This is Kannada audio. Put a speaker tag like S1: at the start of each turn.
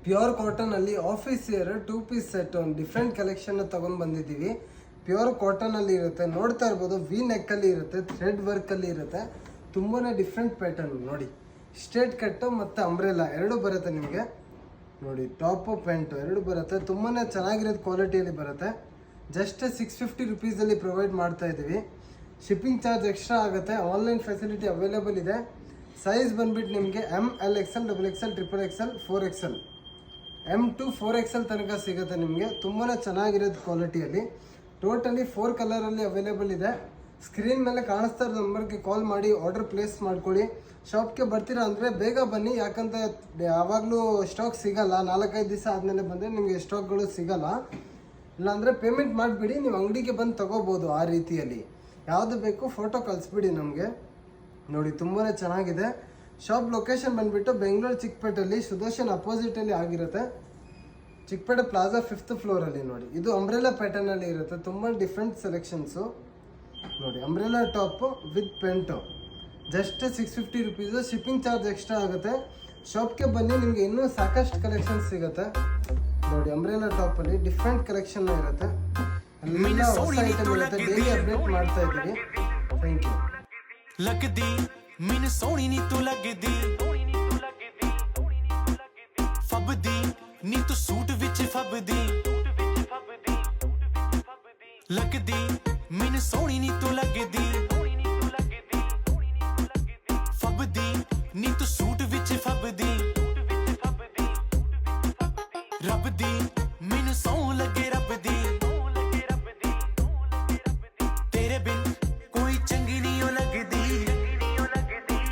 S1: ಪ್ಯೂರ್ ಕಾಟನ್ ಅಲ್ಲಿ ಆಫೀಸ್ ವೇರ್ 2 ಪೀಸ್ ಸೆಟ್ ಒಂದು ಡಿಫ್ರೆಂಟ್ ಕಲೆಕ್ಷನ್ ತಗೊಂಡ್ ಬಂದಿದ್ದೀವಿ. ಪ್ಯೂರ್ ಕಾಟನ್ ಅಲ್ಲಿ ಇರುತ್ತೆ, ನೋಡ್ತಾ ಇರ್ಬೋದು. ವಿ ನೆಕ್ ಅಲ್ಲಿ ಇರುತ್ತೆ, ಥ್ರೆಡ್ ವರ್ಕ್ ಅಲ್ಲಿ ಇರುತ್ತೆ. ತುಂಬಾನೇ ಡಿಫ್ರೆಂಟ್ ಪ್ಯಾಟರ್ನ್ ನೋಡಿ. ಸ್ಟ್ರೇಟ್ ಕಟ್ ಮತ್ತೆ ಅಂಬ್ರೆಲಾ ಎರಡು ಬರುತ್ತೆ ನಿಮಗೆ ನೋಡಿ. ಟಾಪ್ ಪ್ಯಾಂಟ್ ಎರಡು ಬರುತ್ತೆ. ತುಂಬಾನೇ ಚೆನ್ನಾಗಿರೋದು ಕ್ವಾಲಿಟಿಯಲ್ಲಿ ಬರುತ್ತೆ. ಜಸ್ಟ್ 650 ರುಪೀಸಲ್ಲಿ ಪ್ರೊವೈಡ್ ಮಾಡ್ತಾ ಇದ್ದೀವಿ. ಶಿಪ್ಪಿಂಗ್ ಚಾರ್ಜ್ ಎಕ್ಸ್ಟ್ರಾ ಆಗುತ್ತೆ. ಆನ್ಲೈನ್ ಫೆಸಿಲಿಟಿ ಅವೈಲೇಬಲ್ ಇದೆ. ಸೈಜ್ ಬಂದ್ಬಿಟ್ಟು ನಿಮಗೆ ML XL XXL XXL XXL 4XL M to 4XL ತನಕ ಸಿಗುತ್ತೆ ನಿಮಗೆ. ತುಂಬಾ ಚೆನ್ನಾಗಿರೋದು ಕ್ವಾಲಿಟಿಯಲ್ಲಿ. ಟೋಟಲಿ 4 ಕಲರಲ್ಲಿ ಅವೈಲೇಬಲ್ ಇದೆ. ಸ್ಕ್ರೀನ್ ಮೇಲೆ ಕಾಣಿಸ್ತಾ ಇರೋ ನಂಬರ್ಗೆ ಕಾಲ್ ಮಾಡಿ ಆರ್ಡರ್ ಪ್ಲೇಸ್ ಮಾಡ್ಕೊಳ್ಳಿ. ಶಾಪ್ಗೆ ಬರ್ತೀರಾ ಅಂದರೆ ಬೇಗ ಬನ್ನಿ, ಯಾಕಂತ ಯಾವಾಗಲೂ ಸ್ಟಾಕ್ ಸಿಗಲ್ಲ. 4-5 ದಿವಸ ಆದಮೇಲೆ ಬಂದರೆ ನಿಮಗೆ ಸ್ಟಾಕ್ಗಳು ಸಿಗಲ್ಲ. ಇಲ್ಲಾಂದರೆ ಪೇಮೆಂಟ್ ಮಾಡಿಬಿಡಿ, ನೀವು ಅಂಗಡಿಗೆ ಬಂದು ತೊಗೋಬೋದು. ಆ ರೀತಿಯಲ್ಲಿ ಯಾವುದು ಬೇಕು ಫೋಟೋ ಕಳಿಸ್ಬಿಡಿ ನಮಗೆ ನೋಡಿ. ತುಂಬಾ ಚೆನ್ನಾಗಿದೆ. ಶಾಪ್ ಲೊಕೇಶನ್ ಬಂದುಬಿಟ್ಟು ಬೆಂಗಳೂರು ಚಿಕ್ಕಪೇಟೆಯಲ್ಲಿ ಸುದರ್ಶನ್ ಅಪೋಸಿಟಲ್ಲಿ ಆಗಿರುತ್ತೆ. ಚಿಕ್ಕಪೇಟೆ ಪ್ಲಾಜಾ 5th ಫ್ಲೋರಲ್ಲಿ ನೋಡಿ. ಇದು ಅಂಬ್ರೆಲಾ ಪ್ಯಾಟರ್ನಲ್ಲಿ ಇರುತ್ತೆ. ತುಂಬ ಡಿಫ್ರೆಂಟ್ ಸೆಲೆಕ್ಷನ್ಸು ನೋಡಿ. Umbrella top with pant just 650 rupees. Shipping charge extra ಆಗುತ್ತೆ. ಶಾಪ್ಗೆ ಬನ್ನಿ, ನಿಮಗೆ ಇನ್ನೂ ಸಾಕಷ್ಟು ಕಲೆಕ್ಷನ್ ಸಿಗುತ್ತೆ ನೋಡಿ. ಅಂಬ್ರೆಲಾ ಟಾಪಲ್ಲಿ ಡಿಫ್ರೆಂಟ್ ಕಲೆಕ್ಷನ್ ಇರುತ್ತೆ. ಎಲ್ಲ ಹೊಸ ಐಟಮ್ ಇರುತ್ತೆ. ಡೈಲಿ ಅಪ್ಡೇಟ್ ಮಾಡ್ತಾ ಇದ್ದೀವಿ. Thank you.
S2: लगदी मैनू सोहनी नी तू लगदी फबदी नी तू सूट विच फबदी लगदी मैनू सोहनी नी तू लगदी फबदी नी तू सूट